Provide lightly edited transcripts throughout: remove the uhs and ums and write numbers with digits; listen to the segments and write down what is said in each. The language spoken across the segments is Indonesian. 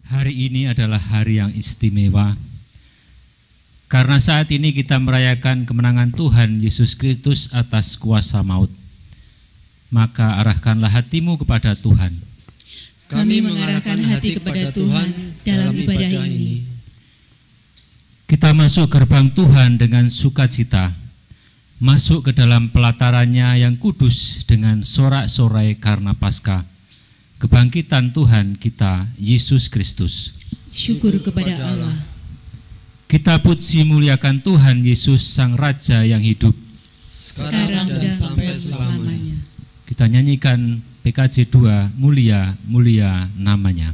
Hari ini adalah hari yang istimewa, karena saat ini kita merayakan kemenangan Tuhan Yesus Kristus atas kuasa maut. Maka arahkanlah hatimu kepada Tuhan. Kami mengarahkan hati kepada Tuhan dalam ibadah ini. Kita masuk gerbang Tuhan dengan sukacita, masuk ke dalam pelatarannya yang kudus dengan sorak-sorai karena Paskah, kebangkitan Tuhan kita, Yesus Kristus. Syukur kepada Allah. Kita puji muliakan Tuhan Yesus Sang Raja yang hidup, sekarang dan sampai selamanya. Kita nyanyikan PKJ 2, Mulia, Mulia namanya.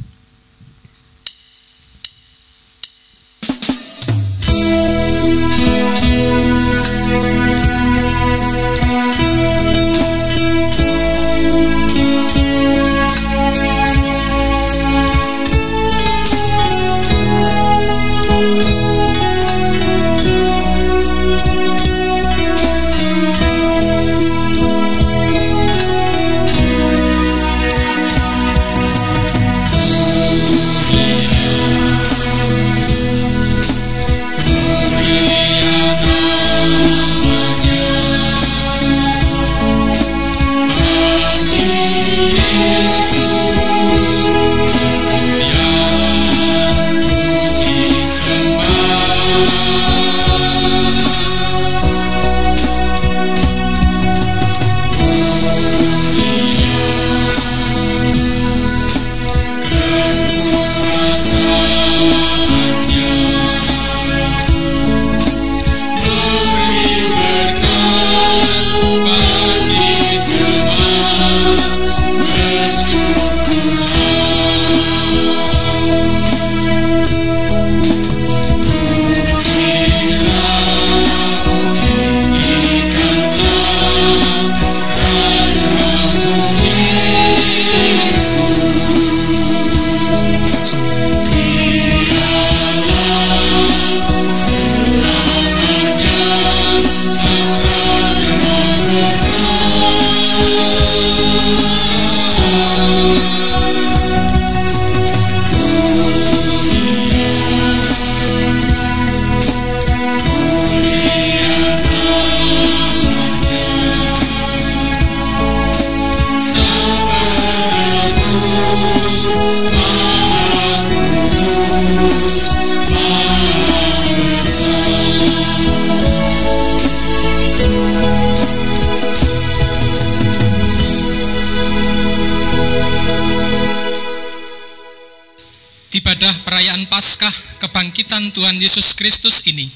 Ibadah perayaan Paskah kebangkitan Tuhan Yesus Kristus ini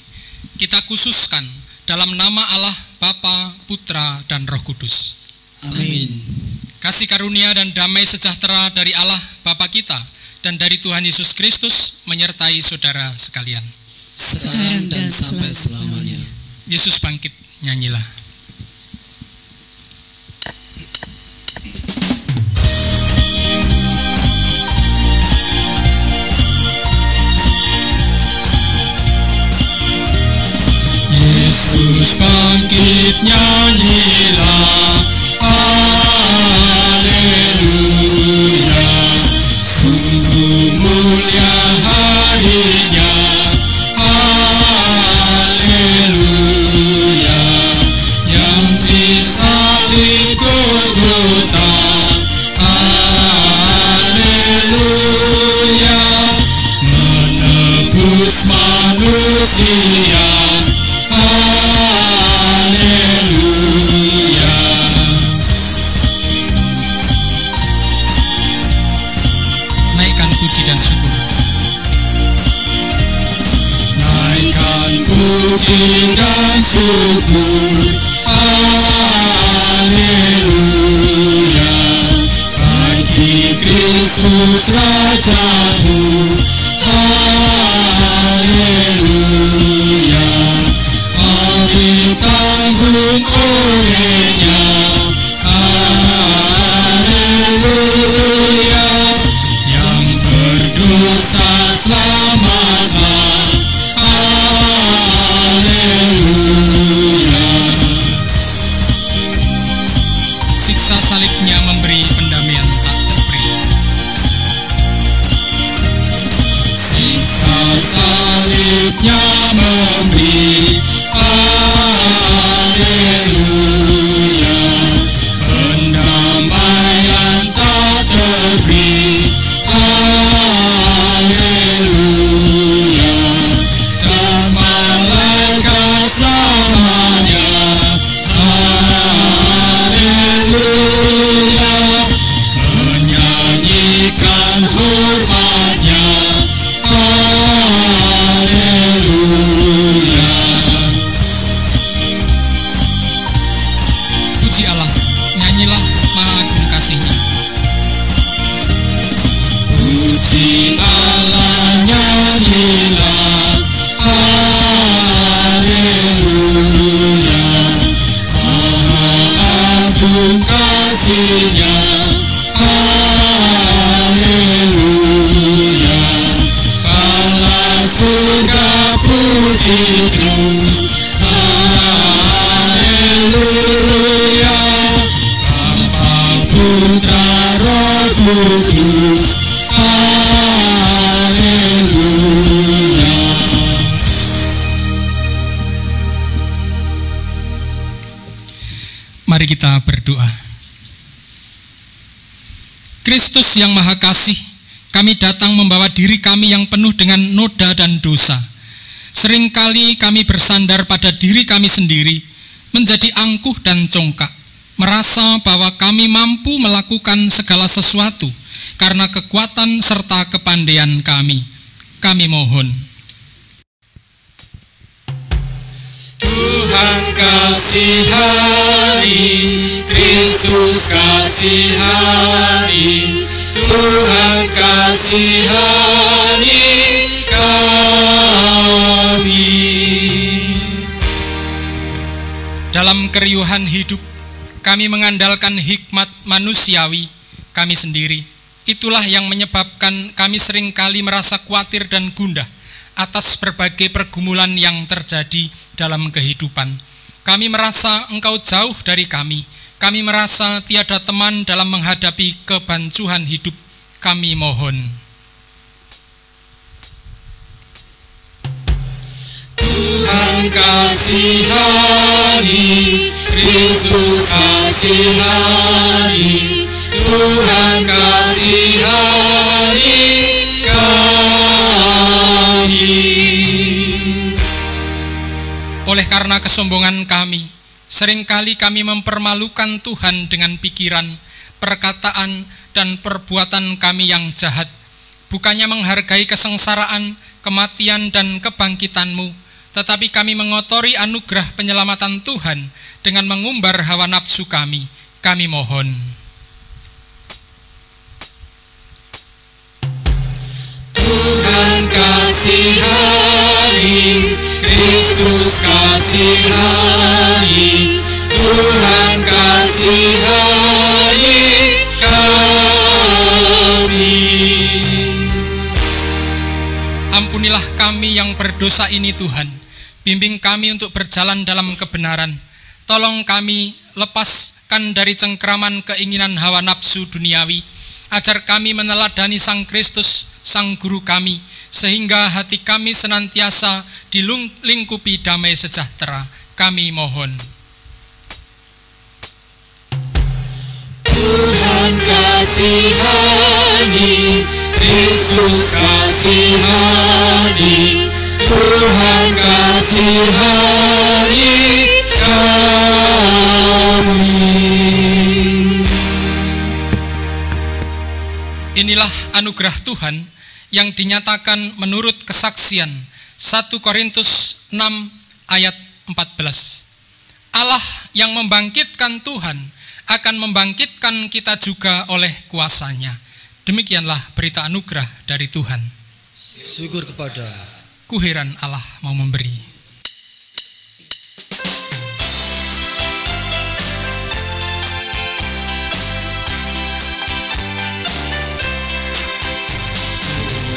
kita khususkan dalam nama Allah Bapa, Putra, dan Roh Kudus. Amin. Kasih karunia dan damai sejahtera dari Allah Bapa kita dan dari Tuhan Yesus Kristus menyertai saudara sekalian. Sekarang dan sampai selamanya. Yesus bangkit, nyanyilah. Yesus bangkit, nyanyilah, haleluya. Sungguh mulia harinya, haleluya. Yang disalib Golgota, haleluya. Menebus manusia, haleluya. Naikkan puji dan syukur. Naikkan puji dan syukur, haleluya. Bagi Kristus Rajamu, haleluya. Ditanggung olehnya, haleluya. Yang berdosa selamatlah, haleluya. Siksa salibnya memberi pendamaian tak terperi. kasih Allah nyanyilah, haleluya. Allah agung kasih-Nya, haleluya. Allah surga puji terus, haleluya. Bapa, Putra, Roh Kudus, haleluya. Mari kita berdoa. Kristus yang Maha Kasih, kami datang membawa diri kami yang penuh dengan noda dan dosa. Seringkali kami bersandar pada diri kami sendiri, menjadi angkuh dan congkak, merasa bahwa kami mampu melakukan segala sesuatu karena kekuatan serta kepandaian kami. Kami mohon. Tuhan kasihani, Kristus kasihani, Tuhan kasihani kami. Dalam keriuhan hidup, kami mengandalkan hikmat manusiawi kami sendiri. Itulah yang menyebabkan kami seringkali merasa khawatir dan gundah atas berbagai pergumulan yang terjadi dalam kehidupan. Kami merasa Engkau jauh dari kami. Kami merasa tiada teman dalam menghadapi kebancuhan hidup. Kami mohon. Tuhan kasihani, Kristus kasihani, Tuhan kasihani kami. Oleh karena kesombongan kami, seringkali kami mempermalukan Tuhan dengan pikiran, perkataan, dan perbuatan kami yang jahat. Bukannya menghargai kesengsaraan, kematian, dan kebangkitan-Mu, tetapi kami mengotori anugerah penyelamatan Tuhan dengan mengumbar hawa nafsu kami. Kami mohon. Tuhan kasihani, Kristus kasihani, Tuhan kasihani kami. Ampunilah kami yang berdosa ini Tuhan. Bimbing kami untuk berjalan dalam kebenaran. Tolong kami lepaskan dari cengkraman keinginan hawa nafsu duniawi, ajar kami meneladani Sang Kristus, Sang Guru kami, sehingga hati kami senantiasa dilingkupi damai sejahtera. Kami mohon. Tuhan kasihani, Kristus kasihani, Tuhan kasihani kami. Inilah anugerah Tuhan yang dinyatakan menurut kesaksian 1 Korintus 6 ayat 14. Allah yang membangkitkan Tuhan akan membangkitkan kita juga oleh kuasa-Nya. Demikianlah berita anugerah dari Tuhan. Syukur kepada Kuheran Allah mau memberi.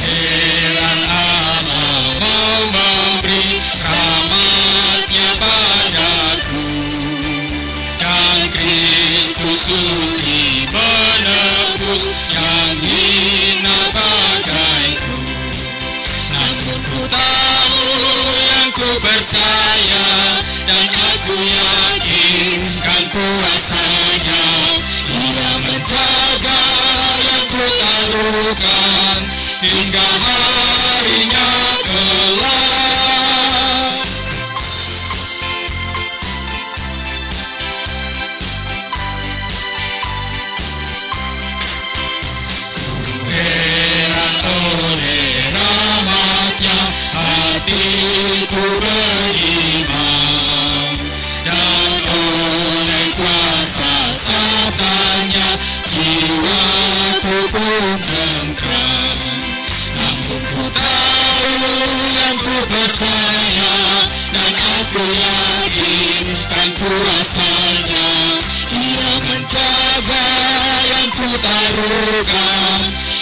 Kuheran Allah mau memberi rahmat-Nya padaku, dan Kristus sudi menebus yang hina bagaiku. Namun ku tahu yang ku percaya, dan aku yakin kan kuasa-Nya. Ia menjaga yang ku taruhkan hingga harinya kelak. Heran oleh rahmat-Nya hatiku beriman, dan oleh kuasa Satan-Nya jiwaku pun tentram. serukan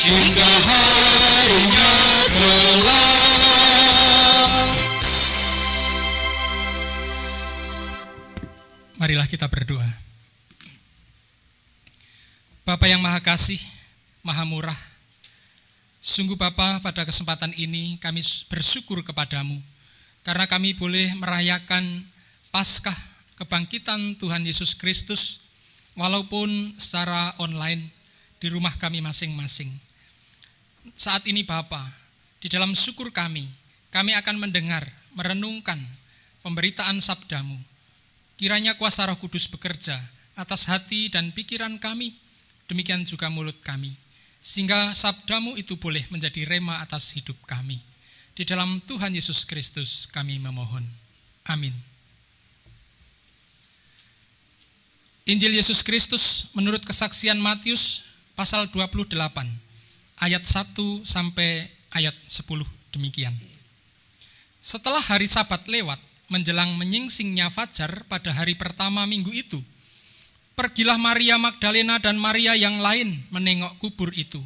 hingga harinya kelak. Marilah kita berdoa. Bapa yang Maha Kasih, Maha Murah, sungguh Bapa, pada kesempatan ini kami bersyukur kepadamu karena kami boleh merayakan Paskah kebangkitan Tuhan Yesus Kristus walaupun secara online di rumah kami masing-masing. Saat ini Bapa, di dalam syukur kami akan mendengar, merenungkan pemberitaan sabdamu. Kiranya kuasa Roh Kudus bekerja atas hati dan pikiran kami, demikian juga mulut kami, sehingga sabdamu itu boleh menjadi rema atas hidup kami. Di dalam Tuhan Yesus Kristus kami memohon. Amin. Injil Yesus Kristus menurut kesaksian Matius pasal 28 ayat 1 sampai ayat 10 demikian. Setelah hari Sabat lewat, menjelang menyingsingnya fajar pada hari pertama minggu itu, pergilah Maria Magdalena dan Maria yang lain menengok kubur itu.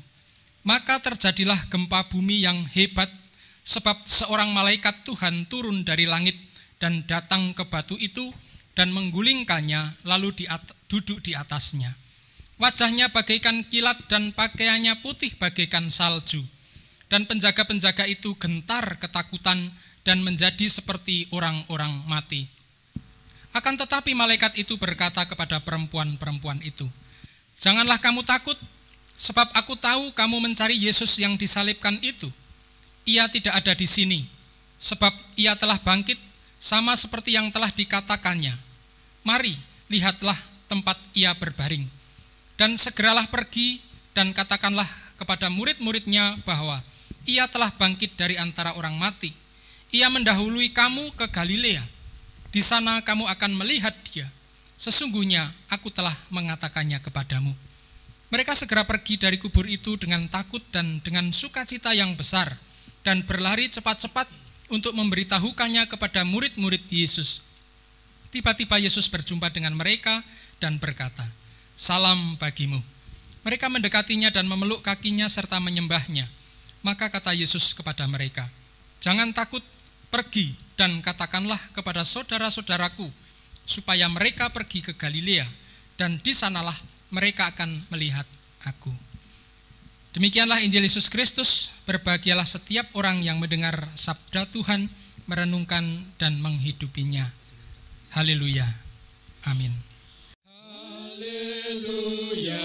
Maka terjadilah gempa bumi yang hebat, sebab seorang malaikat Tuhan turun dari langit dan datang ke batu itu dan menggulingkannya, lalu duduk di atasnya. Wajahnya bagaikan kilat dan pakaiannya putih bagaikan salju. Dan penjaga-penjaga itu gentar ketakutan dan menjadi seperti orang-orang mati. Akan tetapi malaikat itu berkata kepada perempuan-perempuan itu, "Janganlah kamu takut, sebab aku tahu kamu mencari Yesus yang disalibkan itu. Ia tidak ada di sini, sebab ia telah bangkit sama seperti yang telah dikatakannya. Mari, lihatlah tempat ia berbaring. Dan segeralah pergi dan katakanlah kepada murid-muridnya bahwa ia telah bangkit dari antara orang mati. Ia mendahului kamu ke Galilea. Di sana kamu akan melihat dia. Sesungguhnya aku telah mengatakannya kepadamu." Mereka segera pergi dari kubur itu dengan takut dan dengan sukacita yang besar, dan berlari cepat-cepat untuk memberitahukannya kepada murid-murid Yesus. Tiba-tiba Yesus berjumpa dengan mereka dan berkata, "Salam bagimu." Mereka mendekatinya dan memeluk kakinya serta menyembahnya. Maka kata Yesus kepada mereka, "Jangan takut, pergi dan katakanlah kepada saudara-saudaraku supaya mereka pergi ke Galilea, dan di sanalah mereka akan melihat aku." Demikianlah Injil Yesus Kristus. Berbahagialah setiap orang yang mendengar sabda Tuhan, merenungkan dan menghidupinya. Haleluya. Amin. Haleluya,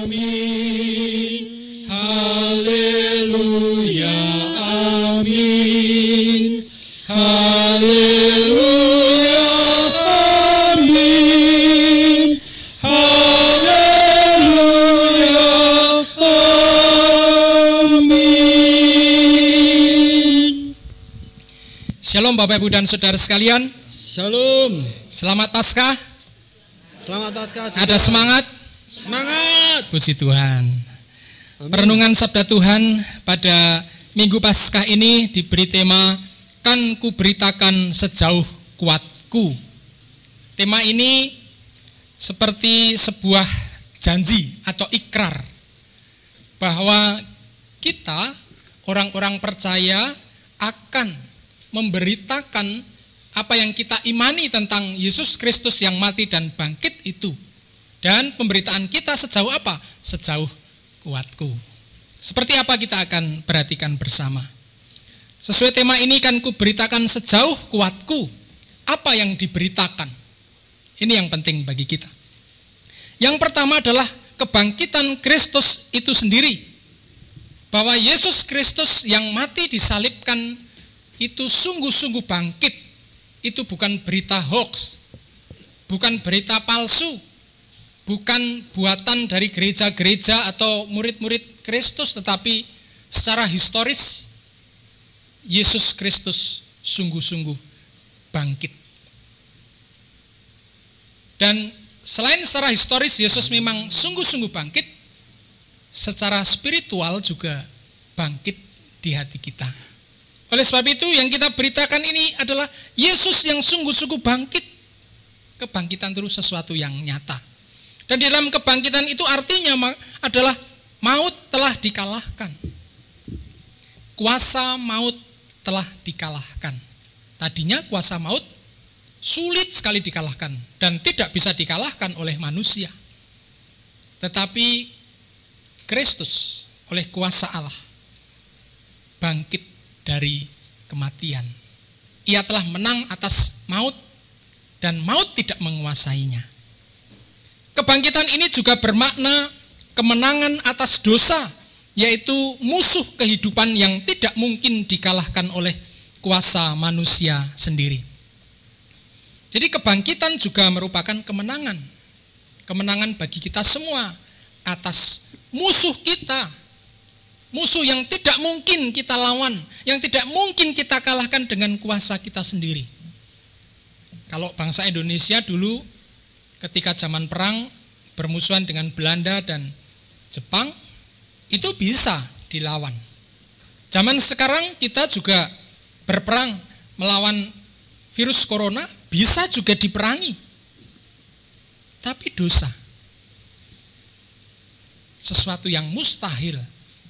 amin. Haleluya, amin. Haleluya, amin. Haleluya, amin. Shalom Bapak Ibu dan Saudara sekalian. Shalom. Selamat Paskah. Selamat Paskah. Ada semangat? Semangat. Puji Tuhan. Amin. Perenungan sabda Tuhan pada Minggu Paskah ini diberi tema, "Kan kuberitakan sejauh kuatku." Tema ini seperti sebuah janji atau ikrar bahwa kita orang-orang percaya akan memberitakan apa yang kita imani tentang Yesus Kristus yang mati dan bangkit itu. Dan pemberitaan kita sejauh apa? Sejauh kuatku. Seperti apa kita akan perhatikan bersama. Sesuai tema ini, kan kuberitakan sejauh kuatku. Apa yang diberitakan? Ini yang penting bagi kita. Yang pertama adalah kebangkitan Kristus itu sendiri. Bahwa Yesus Kristus yang mati disalibkan itu sungguh-sungguh bangkit. Itu bukan berita hoax, bukan berita palsu, bukan buatan dari gereja-gereja atau murid-murid Kristus, tetapi secara historis Yesus Kristus sungguh-sungguh bangkit. Dan selain secara historis Yesus memang sungguh-sungguh bangkit, secara spiritual juga bangkit di hati kita. Oleh sebab itu yang kita beritakan ini adalah Yesus yang sungguh-sungguh bangkit. Kebangkitan terus sesuatu yang nyata. Dan di dalam kebangkitan itu artinya adalah maut telah dikalahkan. Kuasa maut telah dikalahkan. Tadinya kuasa maut sulit sekali dikalahkan dan tidak bisa dikalahkan oleh manusia. Tetapi Kristus oleh kuasa Allah bangkit dari kematian. Ia telah menang atas maut dan maut tidak menguasainya. Kebangkitan ini juga bermakna kemenangan atas dosa, yaitu musuh kehidupan yang tidak mungkin dikalahkan oleh kuasa manusia sendiri. Jadi kebangkitan juga merupakan kemenangan. Kemenangan bagi kita semua atas musuh kita. Musuh yang tidak mungkin kita lawan, yang tidak mungkin kita kalahkan dengan kuasa kita sendiri. Kalau bangsa Indonesia dulu ketika zaman perang bermusuhan dengan Belanda dan Jepang, itu bisa dilawan. Zaman sekarang kita juga berperang melawan virus corona, bisa juga diperangi. Tapi dosa, sesuatu yang mustahil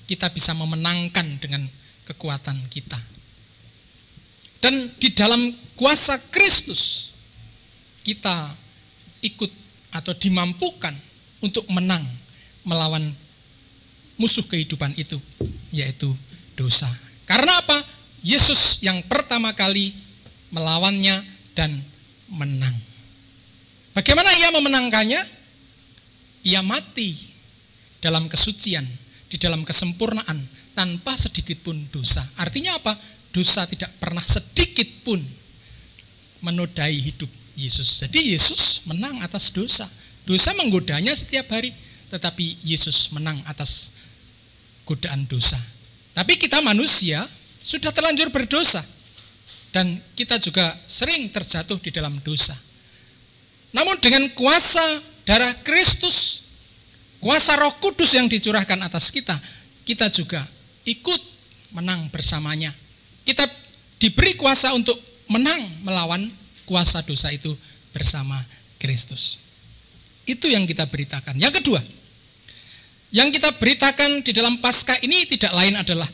kita bisa memenangkan dengan kekuatan kita. Dan di dalam kuasa Kristus kita ikut atau dimampukan untuk menang melawan musuh kehidupan itu, yaitu dosa. Karena apa? Yesus yang pertama kali melawannya dan menang. Bagaimana ia memenangkannya? Ia mati dalam kesucian, di dalam kesempurnaan, tanpa sedikit pun dosa. Artinya apa? Dosa tidak pernah sedikit pun menodai hidup Yesus. Jadi Yesus menang atas dosa. Dosa menggodanya setiap hari, tetapi Yesus menang atas godaan dosa. Tapi kita manusia sudah terlanjur berdosa, dan kita juga sering terjatuh di dalam dosa. Namun dengan kuasa darah Kristus, kuasa Roh Kudus yang dicurahkan atas kita, kita juga ikut menang bersamanya. Kita diberi kuasa untuk menang melawan kuasa dosa itu bersama Kristus. Itu yang kita beritakan. Yang kedua, yang kita beritakan di dalam Paskah ini tidak lain adalah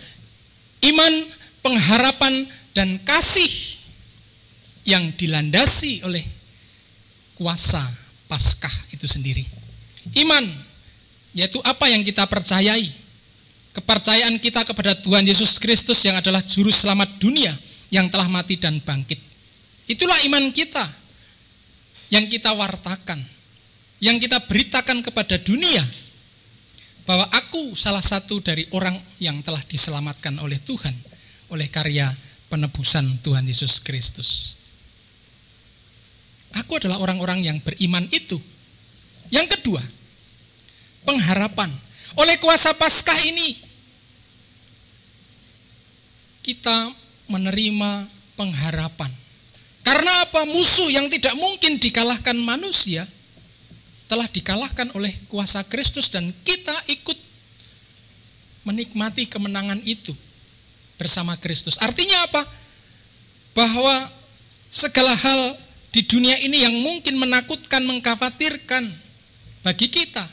iman, pengharapan, dan kasih yang dilandasi oleh kuasa Paskah itu sendiri. Iman, yaitu apa yang kita percayai, kepercayaan kita kepada Tuhan Yesus Kristus yang adalah juru selamat dunia yang telah mati dan bangkit. Itulah iman kita yang kita wartakan, yang kita beritakan kepada dunia, bahwa aku salah satu dari orang yang telah diselamatkan oleh Tuhan, oleh karya penebusan Tuhan Yesus Kristus. Aku adalah orang-orang yang beriman itu. Yang kedua, pengharapan. Oleh kuasa Paskah ini, kita menerima pengharapan. Karena apa? Musuh yang tidak mungkin dikalahkan manusia telah dikalahkan oleh kuasa Kristus, dan kita ikut menikmati kemenangan itu bersama Kristus. Artinya apa? Bahwa segala hal di dunia ini yang mungkin menakutkan, mengkhawatirkan bagi kita,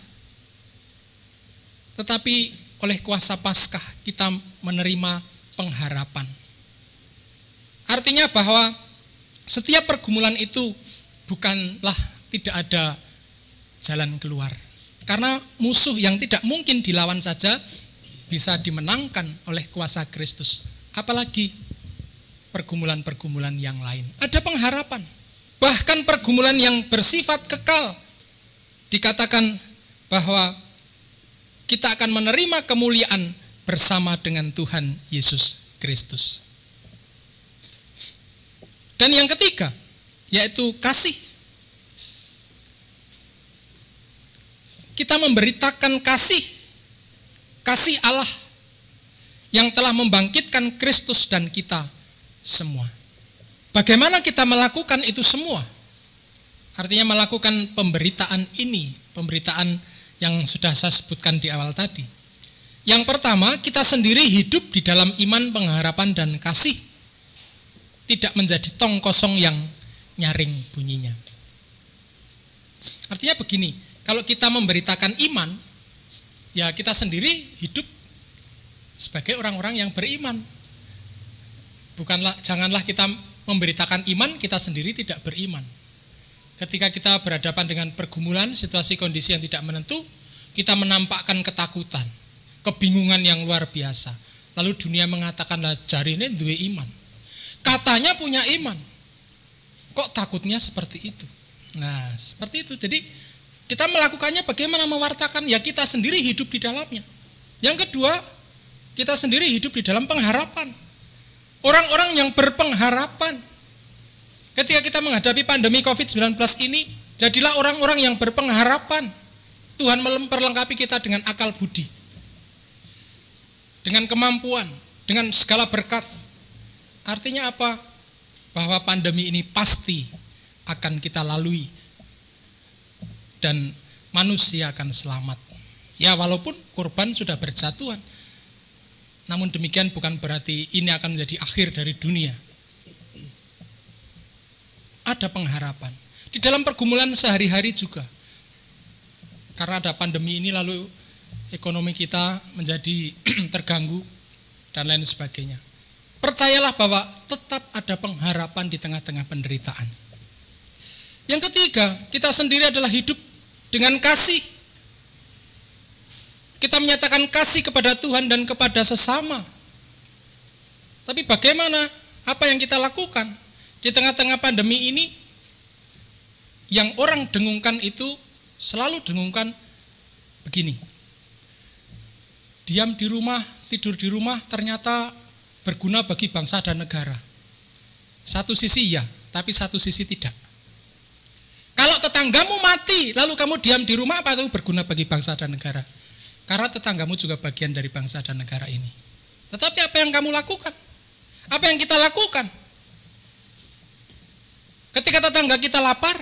tetapi oleh kuasa Paskah kita menerima pengharapan. Artinya bahwa setiap pergumulan itu bukanlah tidak ada jalan keluar. Karena musuh yang tidak mungkin dilawan saja bisa dimenangkan oleh kuasa Kristus. Apalagi pergumulan-pergumulan yang lain. Ada pengharapan. Bahkan pergumulan yang bersifat kekal. Dikatakan bahwa kita akan menerima kemuliaan bersama dengan Tuhan Yesus Kristus. Dan yang ketiga, yaitu kasih. Kita memberitakan kasih Allah yang telah membangkitkan Kristus dan kita semua. Bagaimana kita melakukan itu semua? Artinya melakukan pemberitaan ini, pemberitaan yang sudah saya sebutkan di awal tadi. Yang pertama, kita sendiri hidup di dalam iman, pengharapan, dan kasih. Tidak menjadi tong kosong yang nyaring bunyinya. Artinya begini, Kalau kita memberitakan iman, ya kita sendiri hidup sebagai orang-orang yang beriman. Janganlah kita memberitakan iman, kita sendiri tidak beriman. Ketika kita berhadapan dengan pergumulan, situasi kondisi yang tidak menentu, kita menampakkan ketakutan, kebingungan yang luar biasa. Lalu dunia mengatakan, lah jari ini duwe iman. Katanya punya iman. Kok takutnya seperti itu? Nah, seperti itu. Jadi kita melakukannya bagaimana mewartakan? Ya kita sendiri hidup di dalamnya. Yang kedua, kita sendiri hidup di dalam pengharapan. Orang-orang yang berpengharapan. Ketika kita menghadapi pandemi COVID-19 ini, jadilah orang-orang yang berpengharapan. Tuhan memperlengkapi kita dengan akal budi, dengan kemampuan, dengan segala berkat. Artinya apa? Bahwa pandemi ini pasti akan kita lalui dan manusia akan selamat. Ya walaupun korban sudah berjatuhan, namun demikian bukan berarti ini akan menjadi akhir dari dunia. Ada pengharapan. Di dalam pergumulan sehari-hari juga. Karena ada pandemi ini lalu ekonomi kita menjadi terganggu dan lain sebagainya. Percayalah bahwa tetap ada pengharapan di tengah-tengah penderitaan. Yang ketiga, kita sendiri adalah hidup dengan kasih. Kita menyatakan kasih kepada Tuhan dan kepada sesama. Tapi bagaimana? Apa yang kita lakukan? Di tengah-tengah pandemi ini, yang orang dengungkan itu selalu dengungkan begini. Diam di rumah, tidur di rumah ternyata berguna bagi bangsa dan negara. Satu sisi ya, tapi satu sisi tidak. Kalau tetanggamu mati, lalu kamu diam di rumah, apa itu berguna bagi bangsa dan negara? Karena tetanggamu juga bagian dari bangsa dan negara ini. Tetapi apa yang kamu lakukan? Apa yang kita lakukan? Ketika tetangga kita lapar,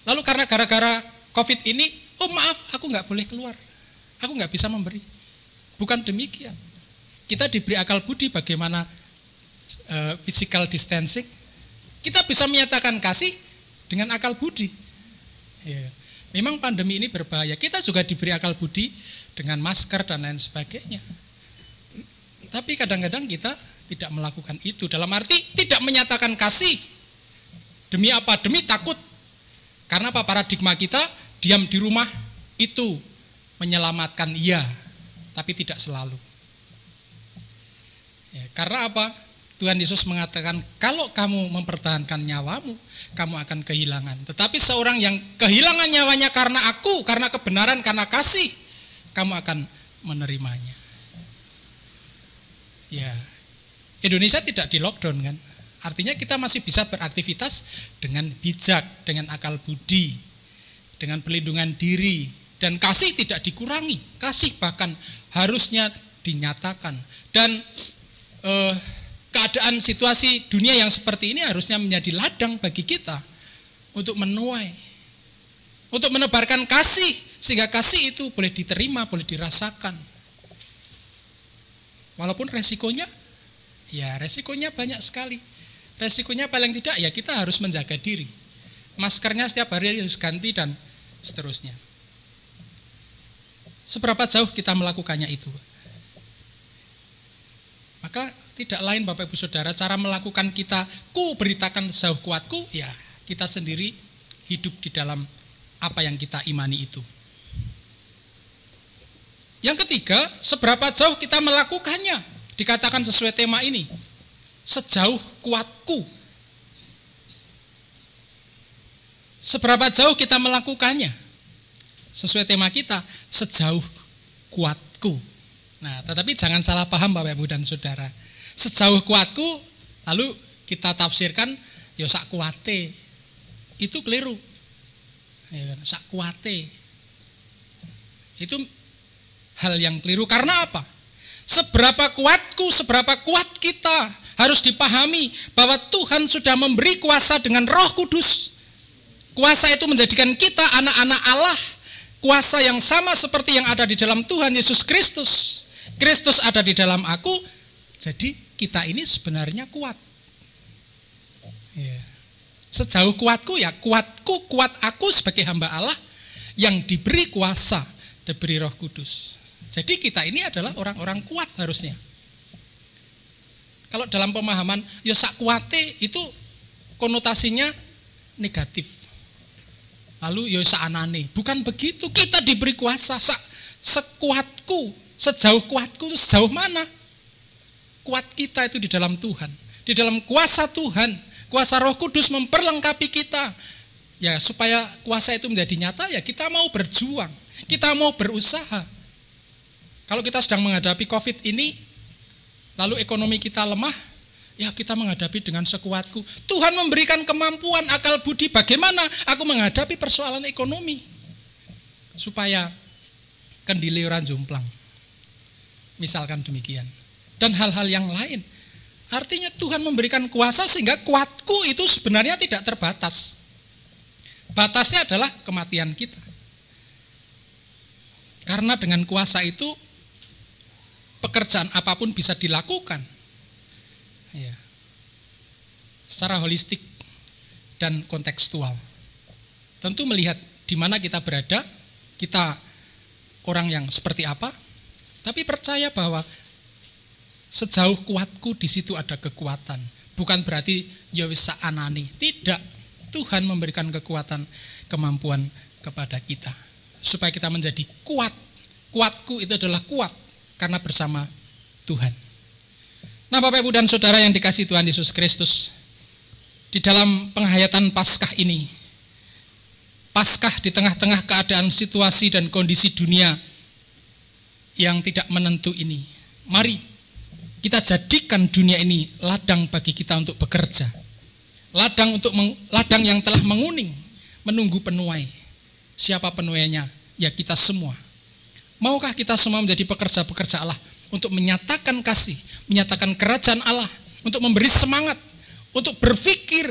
lalu karena gara-gara COVID ini, oh maaf, aku nggak boleh keluar, aku nggak bisa memberi. Bukan demikian. Kita diberi akal budi bagaimana physical distancing. Kita bisa menyatakan kasih dengan akal budi. Ya. Memang pandemi ini berbahaya. Kita juga diberi akal budi dengan masker dan lain sebagainya. Tapi kadang-kadang kita tidak melakukan itu. Dalam arti tidak menyatakan kasih. Demi apa? Demi takut. Karena apa? Paradigma kita diam di rumah itu menyelamatkan, iya, tapi tidak selalu. Ya, karena apa? Tuhan Yesus mengatakan, kalau kamu mempertahankan nyawamu, kamu akan kehilangan. Tetapi seorang yang kehilangan nyawanya karena aku, karena kebenaran, karena kasih, kamu akan menerimanya. Ya, Indonesia tidak di lockdown kan? Artinya kita masih bisa beraktivitas dengan bijak, dengan akal budi, dengan pelindungan diri, dan kasih tidak dikurangi. Kasih bahkan harusnya dinyatakan. Dan keadaan situasi dunia yang seperti ini harusnya menjadi ladang bagi kita untuk menuai, untuk menebarkan kasih, sehingga kasih itu boleh diterima, boleh dirasakan. Walaupun resikonya, ya resikonya banyak sekali. Resikonya paling tidak ya kita harus menjaga diri. Maskernya setiap hari harus ganti dan seterusnya. Seberapa jauh kita melakukannya itu? Maka tidak lain Bapak Ibu Saudara, cara melakukan kita, ku beritakan sejauh kuatku, ya kita sendiri hidup di dalam apa yang kita imani itu. Yang ketiga, seberapa jauh kita melakukannya? Dikatakan sesuai tema ini, sejauh kuatku. Seberapa jauh kita melakukannya? Sesuai tema kita, sejauh kuatku. Nah, tetapi jangan salah paham Bapak Ibu dan Saudara. Sejauh kuatku, lalu kita tafsirkan, ya sak kuate. Itu keliru. Ya, sak kuate. Itu hal yang keliru. Karena apa? Seberapa kuatku, seberapa kuat kita, harus dipahami bahwa Tuhan sudah memberi kuasa dengan Roh Kudus. Kuasa itu menjadikan kita anak-anak Allah. Kuasa yang sama seperti yang ada di dalam Tuhan Yesus Kristus. Kristus ada di dalam aku, jadi kita ini sebenarnya kuat. Ya. Sejauh kuatku ya kuatku, kuat aku sebagai hamba Allah, yang diberi kuasa, diberi Roh Kudus. Jadi kita ini adalah orang-orang kuat harusnya. Kalau dalam pemahaman ya sak kuate itu konotasinya negatif. Lalu ya sak anane, bukan begitu. Kita diberi kuasa sekuatku, sejauh kuatku itu sejauh mana? Kuat kita itu di dalam Tuhan. Di dalam kuasa Tuhan, kuasa Roh Kudus memperlengkapi kita. Ya supaya kuasa itu menjadi nyata ya kita mau berjuang, kita mau berusaha. Kalau kita sedang menghadapi COVID ini, lalu ekonomi kita lemah, ya kita menghadapi dengan sekuatku. Tuhan memberikan kemampuan, akal budi bagaimana aku menghadapi persoalan ekonomi. Supaya kendile ora jomplang. Misalkan demikian. Dan hal-hal yang lain. Artinya Tuhan memberikan kuasa sehingga kuatku itu sebenarnya tidak terbatas. Batasnya adalah kematian kita. Karena dengan kuasa itu pekerjaan apapun bisa dilakukan. Ya. Secara holistik dan kontekstual. Tentu melihat di mana kita berada, kita orang yang seperti apa, tapi percaya bahwa sejauh kuatku di situ ada kekuatan. Bukan berarti ya wis anane, tidak. Tuhan memberikan kekuatan, kemampuan kepada kita supaya kita menjadi kuat. Kuatku itu adalah kuat karena bersama Tuhan. Nah, Bapak Ibu dan Saudara yang dikasihi Tuhan Yesus Kristus, di dalam penghayatan Paskah ini, Paskah di tengah-tengah keadaan situasi dan kondisi dunia yang tidak menentu ini, mari kita jadikan dunia ini ladang bagi kita untuk bekerja. Ladang yang telah menguning, menunggu penuai. Siapa penuainya? Ya kita semua. Maukah kita semua menjadi pekerja-pekerja Allah untuk menyatakan kasih, menyatakan kerajaan Allah, untuk memberi semangat, untuk berpikir,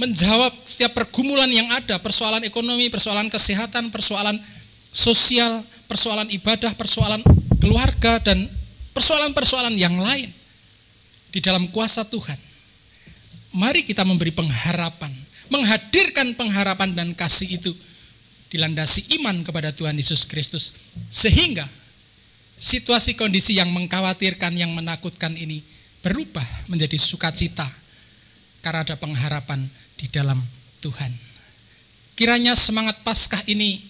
menjawab setiap pergumulan yang ada, persoalan ekonomi, persoalan kesehatan, persoalan sosial, persoalan ibadah, persoalan keluarga, dan persoalan-persoalan yang lain di dalam kuasa Tuhan. Mari kita memberi pengharapan, menghadirkan pengharapan dan kasih itu dilandasi iman kepada Tuhan Yesus Kristus, sehingga situasi kondisi yang mengkhawatirkan, yang menakutkan ini berubah menjadi sukacita karena ada pengharapan di dalam Tuhan. Kiranya semangat Paskah ini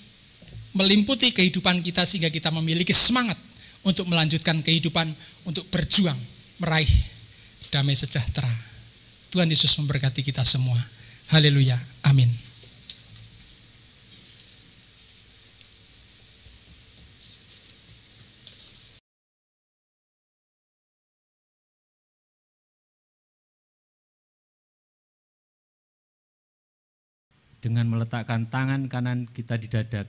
melimputi kehidupan kita sehingga kita memiliki semangat untuk melanjutkan kehidupan, untuk berjuang, meraih damai sejahtera. Tuhan Yesus memberkati kita semua. Haleluya. Amin. Dengan meletakkan tangan kanan kita di dada,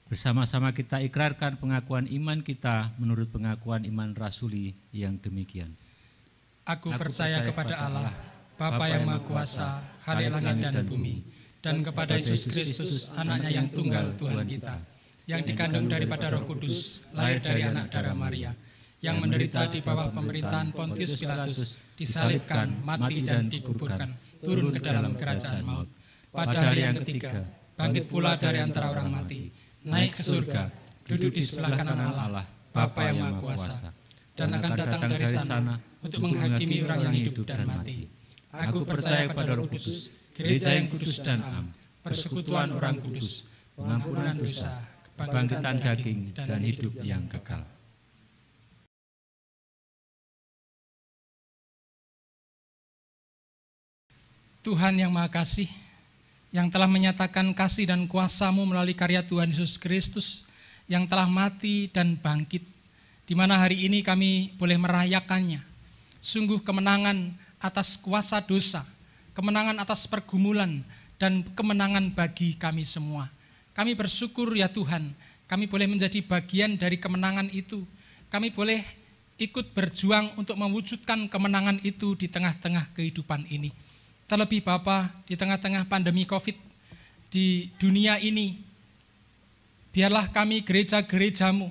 bersama-sama kita ikrarkan pengakuan iman kita menurut pengakuan iman rasuli yang demikian. Aku percaya kepada Allah, Bapa yang Maha Kuasa, Khalik langit dan bumi, dan kepada Yesus Kristus, anaknya yang tunggal Tuhan kita, yang dikandung daripada Roh Kudus, lahir dari anak darah Maria, yang menderita di bawah pemerintahan Pontius Pilatus, disalibkan, mati dan dikuburkan, turun ke dalam kerajaan maut. Pada hari yang ketiga, bangkit pula dari antara orang mati, naik ke surga, duduk di sebelah kanan Allah, Bapa yang Maha Kuasa, dan akan datang dari sana untuk menghakimi orang yang hidup dan mati. Aku percaya kepada Roh Kudus, gereja yang kudus dan am, persekutuan orang kudus, pengampunan dosa, kebangkitan daging, dan hidup yang kekal. Tuhan yang Maha Kasih, yang telah menyatakan kasih dan kuasa-Mu melalui karya Tuhan Yesus Kristus, yang telah mati dan bangkit, di mana hari ini kami boleh merayakannya. Sungguh kemenangan atas kuasa dosa, kemenangan atas pergumulan, dan kemenangan bagi kami semua. Kami bersyukur ya Tuhan, kami boleh menjadi bagian dari kemenangan itu. Kami boleh ikut berjuang untuk mewujudkan kemenangan itu di tengah-tengah kehidupan ini. Terlebih Bapa, di tengah-tengah pandemi COVID di dunia ini, biarlah kami gereja-gereja-Mu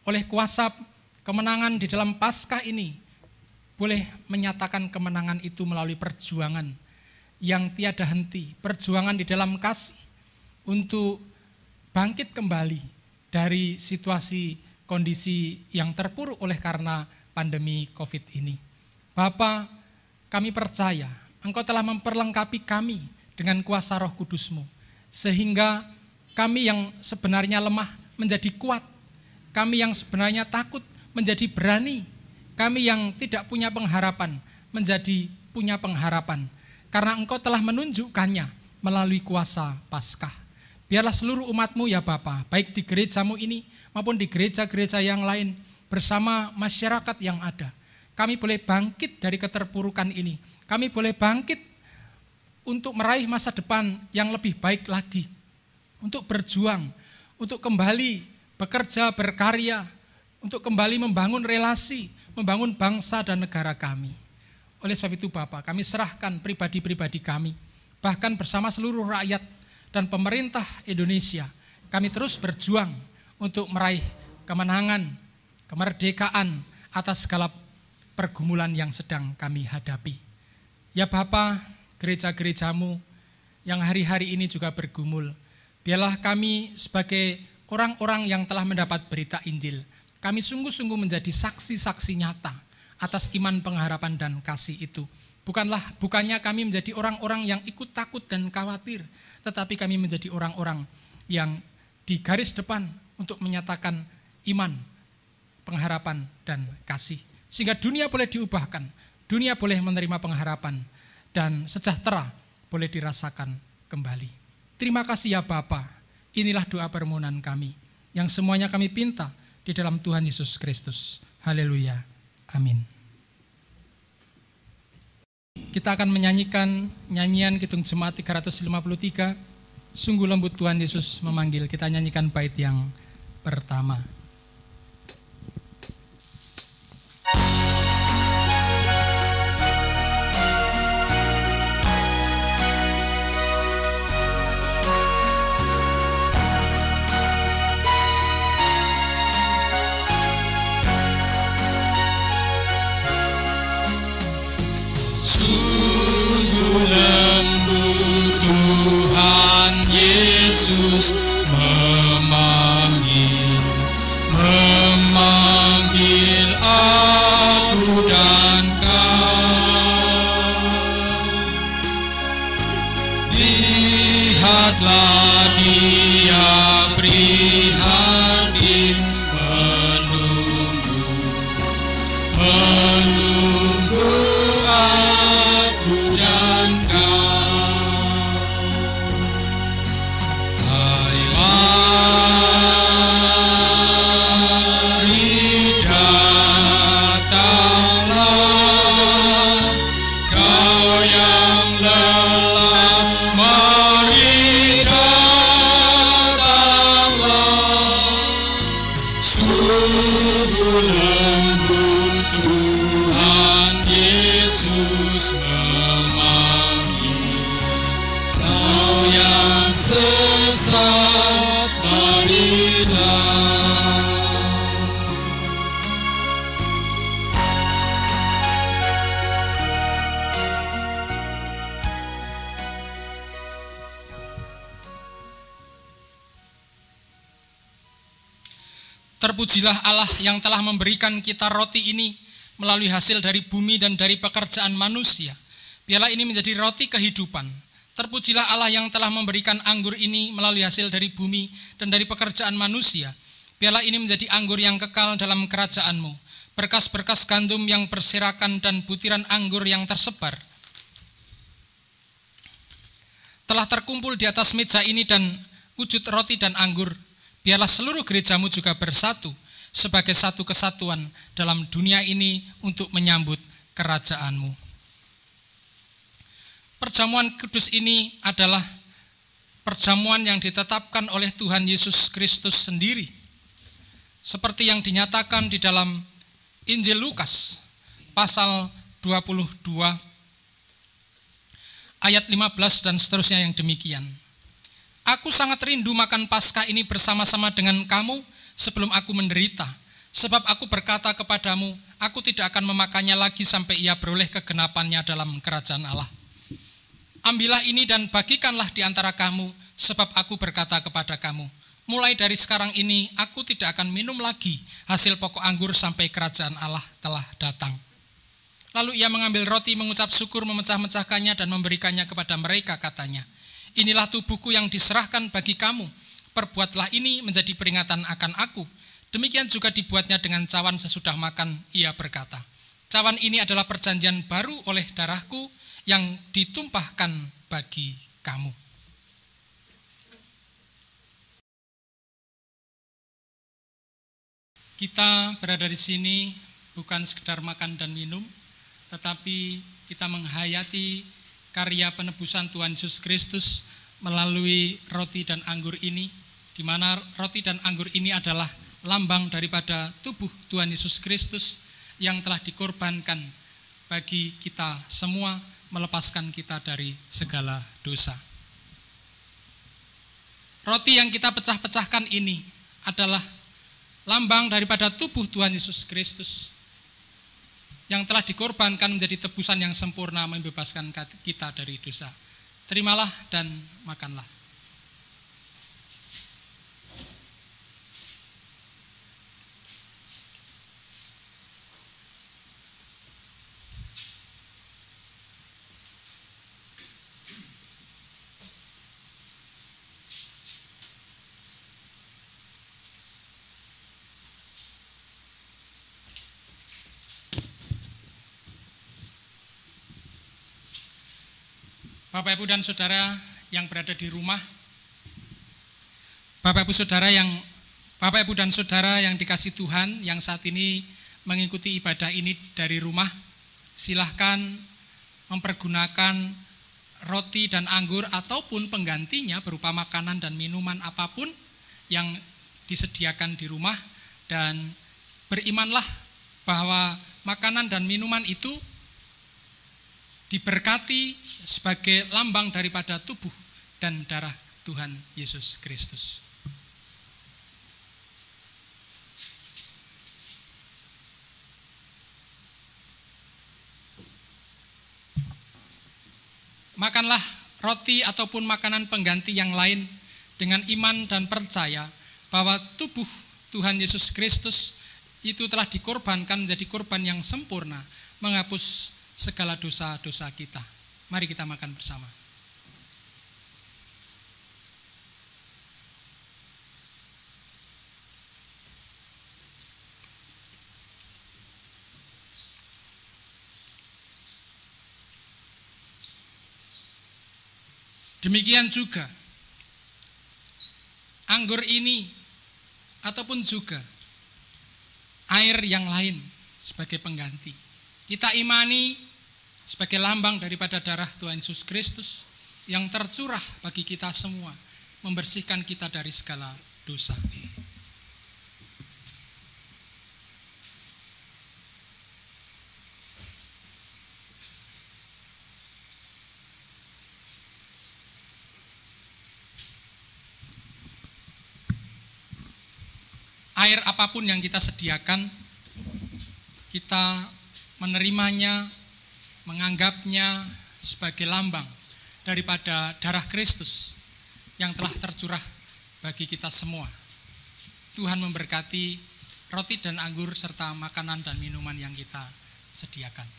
oleh kuasa kemenangan di dalam Paskah ini boleh menyatakan kemenangan itu melalui perjuangan yang tiada henti, perjuangan di dalam kasih untuk bangkit kembali dari situasi kondisi yang terpuruk oleh karena pandemi COVID ini. Bapa, kami percaya Engkau telah memperlengkapi kami dengan kuasa Roh Kudus-Mu, sehingga kami yang sebenarnya lemah menjadi kuat, kami yang sebenarnya takut menjadi berani, kami yang tidak punya pengharapan menjadi punya pengharapan, karena Engkau telah menunjukkannya melalui kuasa Paskah. Biarlah seluruh umat-Mu ya Bapa, baik di gereja-Mu ini maupun di gereja-gereja yang lain, bersama masyarakat yang ada, kami boleh bangkit dari keterpurukan ini. Kami boleh bangkit untuk meraih masa depan yang lebih baik lagi, untuk berjuang, untuk kembali bekerja, berkarya, untuk kembali membangun relasi, membangun bangsa dan negara kami. Oleh sebab itu Bapak, kami serahkan pribadi-pribadi kami, bahkan bersama seluruh rakyat dan pemerintah Indonesia, kami terus berjuang untuk meraih kemenangan, kemerdekaan atas segala pergumulan yang sedang kami hadapi. Ya Bapa, gereja-gereja-Mu yang hari-hari ini juga bergumul, biarlah kami sebagai orang-orang yang telah mendapat berita Injil, kami sungguh-sungguh menjadi saksi-saksi nyata atas iman, pengharapan, dan kasih itu. Bukannya kami menjadi orang-orang yang ikut takut dan khawatir, tetapi kami menjadi orang-orang yang di garis depan untuk menyatakan iman, pengharapan, dan kasih. Sehingga dunia boleh diubahkan, dunia boleh menerima pengharapan, dan sejahtera boleh dirasakan kembali. Terima kasih ya Bapa. Inilah doa permohonan kami, yang semuanya kami pinta di dalam Tuhan Yesus Kristus. Haleluya. Amin. Kita akan menyanyikan nyanyian Kidung Jemaat 353, Sungguh Lembut Tuhan Yesus Memanggil. Kita nyanyikan bait yang pertama. Tuhan Yesus memanggil aku dan kau. Lihatlah Dia prihatin menunggu aku dan kau. Terpujilah Allah yang telah memberikan kita roti ini melalui hasil dari bumi dan dari pekerjaan manusia. Biarlah ini menjadi roti kehidupan. Terpujilah Allah yang telah memberikan anggur ini melalui hasil dari bumi dan dari pekerjaan manusia. Biarlah ini menjadi anggur yang kekal dalam kerajaan-Mu. Berkas-berkas gandum yang berserakan dan butiran anggur yang tersebar telah terkumpul di atas meja ini dan wujud roti dan anggur. Biarlah seluruh gereja-Mu juga bersatu sebagai satu kesatuan dalam dunia ini untuk menyambut kerajaan-Mu. Perjamuan kudus ini adalah perjamuan yang ditetapkan oleh Tuhan Yesus Kristus sendiri, seperti yang dinyatakan di dalam Injil Lukas pasal 22 ayat 15 dan seterusnya yang demikian. Aku sangat rindu makan Paskah ini bersama-sama dengan kamu sebelum aku menderita. Sebab aku berkata kepadamu, aku tidak akan memakannya lagi sampai ia beroleh kegenapannya dalam kerajaan Allah. Ambillah ini dan bagikanlah di antara kamu, sebab aku berkata kepada kamu, mulai dari sekarang ini aku tidak akan minum lagi hasil pokok anggur sampai kerajaan Allah telah datang. Lalu ia mengambil roti, mengucap syukur, memecah-mecahkannya dan memberikannya kepada mereka, katanya, inilah tubuhku yang diserahkan bagi kamu, perbuatlah ini menjadi peringatan akan aku. Demikian juga dibuatnya dengan cawan sesudah makan, ia berkata, cawan ini adalah perjanjian baru oleh darahku yang ditumpahkan bagi kamu. Kita berada di sini bukan sekedar makan dan minum, tetapi kita menghayati karya penebusan Tuhan Yesus Kristus melalui roti dan anggur ini, di mana roti dan anggur ini adalah lambang daripada tubuh Tuhan Yesus Kristus yang telah dikorbankan bagi kita semua, melepaskan kita dari segala dosa. Roti yang kita pecah-pecahkan ini adalah lambang daripada tubuh Tuhan Yesus Kristus yang telah dikorbankan menjadi tebusan yang sempurna, membebaskan kita dari dosa. Terimalah dan makanlah. Bapak, Ibu, dan Saudara yang berada di rumah, Bapak, Ibu, dan Saudara yang dikasihi Tuhan, yang saat ini mengikuti ibadah ini dari rumah, silahkan mempergunakan roti dan anggur ataupun penggantinya berupa makanan dan minuman apapun yang disediakan di rumah, dan berimanlah bahwa makanan dan minuman itu diberkati sebagai lambang daripada tubuh dan darah Tuhan Yesus Kristus. Makanlah roti ataupun makanan pengganti yang lain dengan iman dan percaya bahwa tubuh Tuhan Yesus Kristus itu telah dikorbankan menjadi korban yang sempurna, menghapus segala dosa-dosa kita. Mari kita makan bersama. Demikian juga anggur ini ataupun juga air yang lain sebagai pengganti, kita imani sebagai lambang daripada darah Tuhan Yesus Kristus yang tercurah bagi kita semua, membersihkan kita dari segala dosa. Air apapun yang kita sediakan, kita menerimanya, menganggapnya sebagai lambang daripada darah Kristus yang telah tercurah bagi kita semua. Tuhan memberkati roti dan anggur serta makanan dan minuman yang kita sediakan.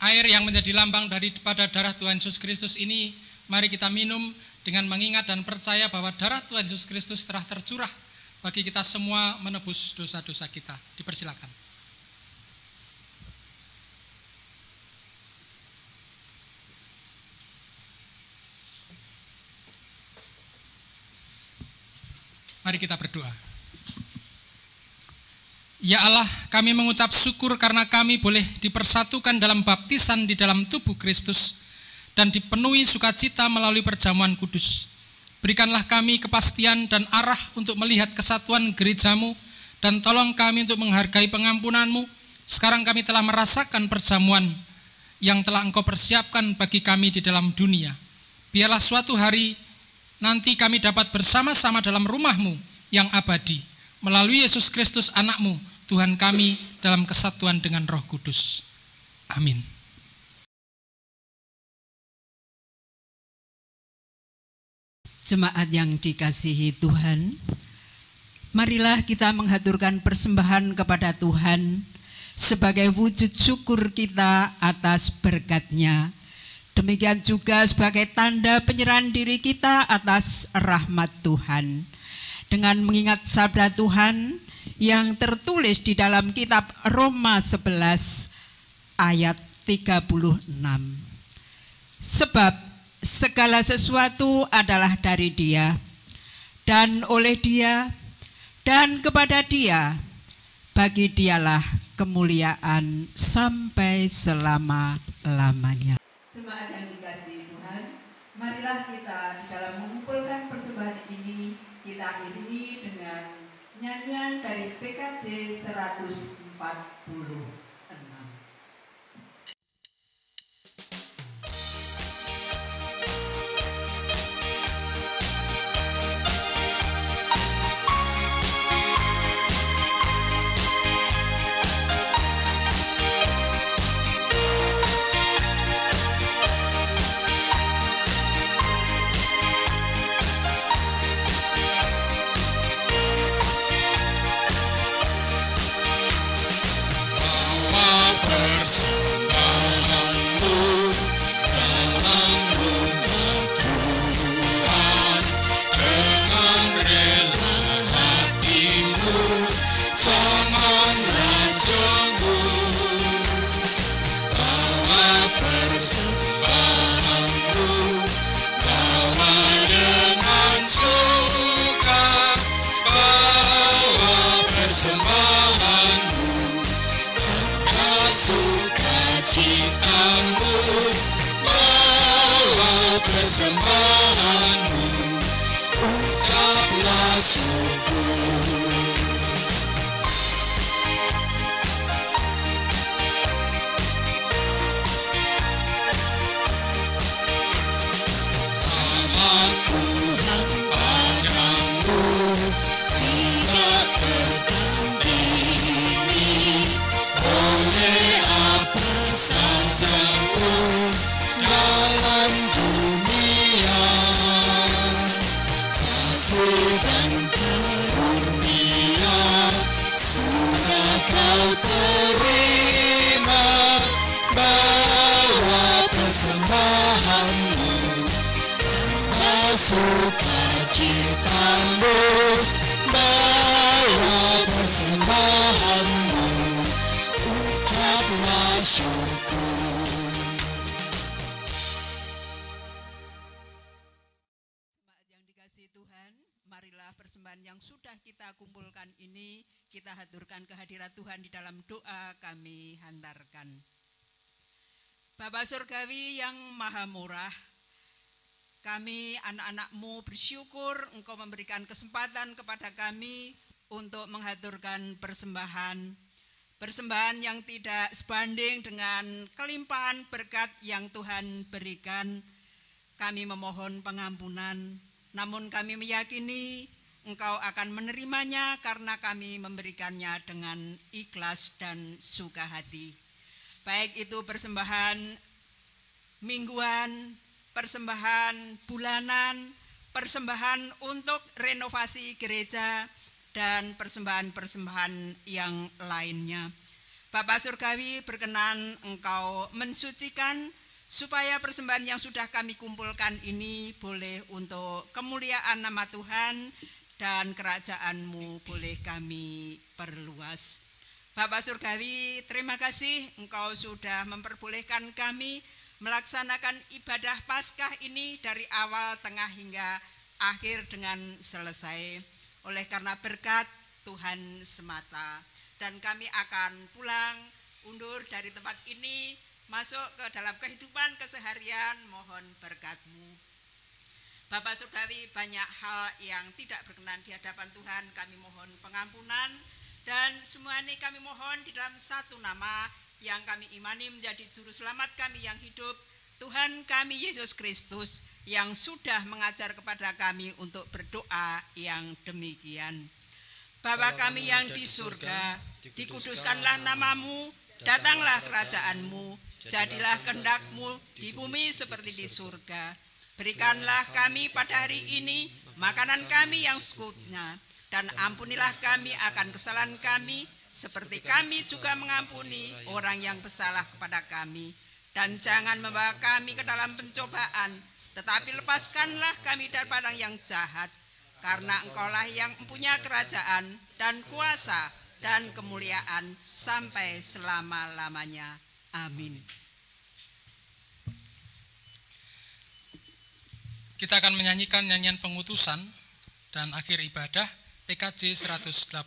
Air yang menjadi lambang daripada darah Tuhan Yesus Kristus ini, mari kita minum dengan mengingat dan percaya bahwa darah Tuhan Yesus Kristus telah tercurah bagi kita semua, menebus dosa-dosa kita. Dipersilakan. Mari kita berdoa. Ya Allah, kami mengucap syukur karena kami boleh dipersatukan dalam baptisan di dalam tubuh Kristus dan dipenuhi sukacita melalui perjamuan kudus. Berikanlah kami kepastian dan arah untuk melihat kesatuan gerejamu dan tolong kami untuk menghargai pengampunanmu. Sekarang kami telah merasakan perjamuan yang telah Engkau persiapkan bagi kami di dalam dunia. Biarlah suatu hari nanti kami dapat bersama-sama dalam rumah-Mu yang abadi melalui Yesus Kristus anak-Mu, Tuhan kami, dalam kesatuan dengan Roh Kudus. Amin. Jemaat yang dikasihi Tuhan, marilah kita menghaturkan persembahan kepada Tuhan sebagai wujud syukur kita atas berkat-Nya. Demikian juga sebagai tanda penyerahan diri kita atas rahmat Tuhan. Dengan mengingat sabda Tuhan yang tertulis di dalam kitab Roma 11 ayat 36. Sebab segala sesuatu adalah dari Dia, dan oleh Dia, dan kepada Dia. Bagi Dialah kemuliaan sampai selama-lamanya. Jemaat yang dikasihi Tuhan, marilah kita dalam mengumpulkan persembahan ini, kita iringi dengan nyanyian dari PKJ 146. Bapa Surgawi yang Maha Murah, kami anak-anak-Mu bersyukur Engkau memberikan kesempatan kepada kami untuk menghaturkan persembahan yang tidak sebanding dengan kelimpahan berkat yang Tuhan berikan. Kami memohon pengampunan, namun kami meyakini Engkau akan menerimanya karena kami memberikannya dengan ikhlas dan suka hati. Baik itu persembahan mingguan, persembahan bulanan, persembahan untuk renovasi gereja, dan persembahan-persembahan yang lainnya. Bapak Surgawi, berkenan Engkau mensucikan supaya persembahan yang sudah kami kumpulkan ini boleh untuk kemuliaan nama Tuhan dan kerajaan-Mu boleh kami perluas. Bapak Surgawi, terima kasih Engkau sudah memperbolehkan kami melaksanakan ibadah Paskah ini dari awal, tengah hingga akhir dengan selesai. oleh karena berkat Tuhan semata. Dan kami akan pulang undur dari tempat ini, masuk ke dalam kehidupan keseharian, mohon berkat-Mu. Bapak Surgawi, banyak hal yang tidak berkenan di hadapan Tuhan, kami mohon pengampunan, dan semua ini kami mohon di dalam satu nama yang kami imani menjadi juru selamat kami yang hidup, Tuhan kami Yesus Kristus, yang sudah mengajar kepada kami untuk berdoa yang demikian. Bapa kami yang di surga, dikuduskanlah nama-Mu, datanglah kerajaan-Mu, jadilah kehendak-Mu di bumi seperti di surga. Berikanlah kami pada hari ini makanan kami yang secukupnya, dan ampunilah kami akan kesalahan kami, seperti kami juga mengampuni orang yang bersalah kepada kami. Dan jangan membawa kami ke dalam pencobaan, tetapi lepaskanlah kami daripada yang jahat. Karena Engkaulah yang mempunyai kerajaan dan kuasa dan kemuliaan sampai selama-lamanya. Amin. Kita akan menyanyikan nyanyian pengutusan dan akhir ibadah PKJ 185.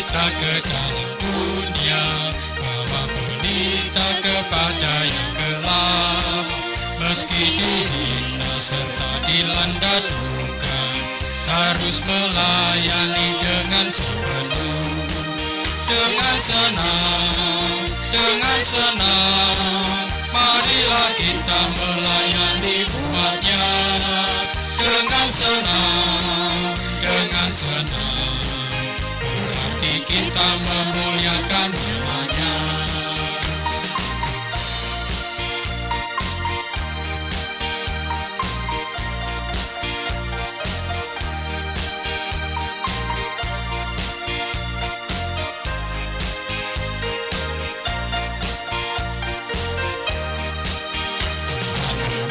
Kita ke dalam dunia, bawa pelita kepada yang gelap. Meski dihina serta dilanda duka, harus melayani dengan sepenuh. Dengan senang, marilah kita melayani umatnya. Dengan senang, kita memuliakan nama-Nya.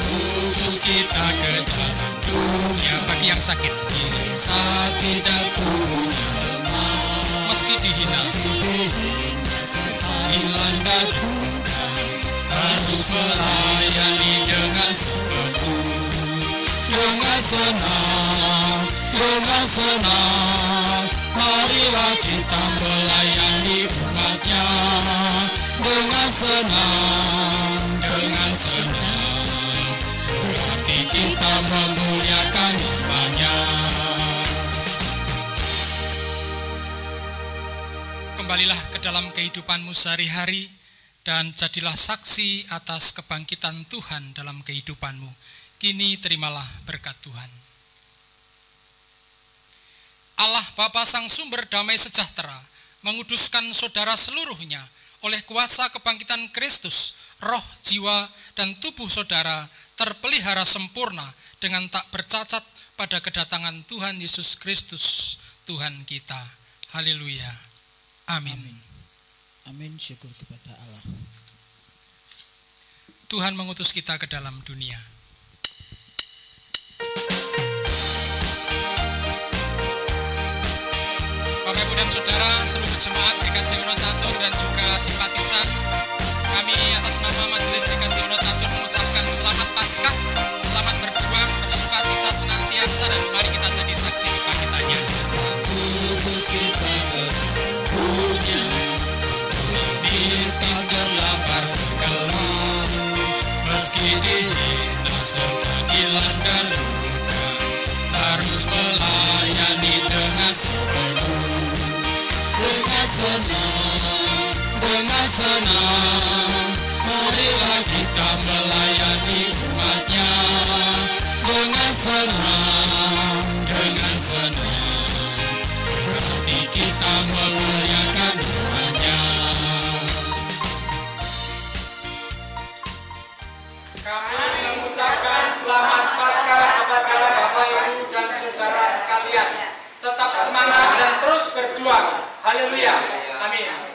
Mengutus kita ke dalam dunia, bagi yang sakit dan tubuh meski dihina serta dilanda duka, harus melayani dengan sepenuh. Dengan senang, marilah kita melayani umat-Nya. Dengan senang, berarti kita memuliakan nama-Nya. Kembalilah ke dalam kehidupanmu sehari-hari dan jadilah saksi atas kebangkitan Tuhan dalam kehidupanmu. Kini terimalah berkat Tuhan. Allah Bapa Sang Sumber Damai Sejahtera menguduskan saudara seluruhnya oleh kuasa kebangkitan Kristus. Roh, jiwa, dan tubuh saudara terpelihara sempurna dengan tak bercacat pada kedatangan Tuhan Yesus Kristus, Tuhan kita. Haleluya. Amin. Amin, syukur kepada Allah. Tuhan mengutus kita ke dalam dunia. Bapak, Ibu, dan Saudara, seluruh jemaat GKJ Wonocatur dan juga simpatisan, kami atas nama Majelis GKJ Wonocatur mengucapkan selamat Paskah, selamat berjuang, bersukacita senantiasa, dan mari kita jadi saksi kebangkitannya. Meski dihina serta dilanda luka, harus melayani dengan sepenuh. Dengan senang, marilah kita melayani umat-Nya. Dengan senang, berarti kita memuliakan nama-Nya. Kami mengucapkan selamat Paskah kepada Bapak, Ibu, dan Saudara sekalian. Tetap semangat dan terus berjuang. Haleluya. Amin.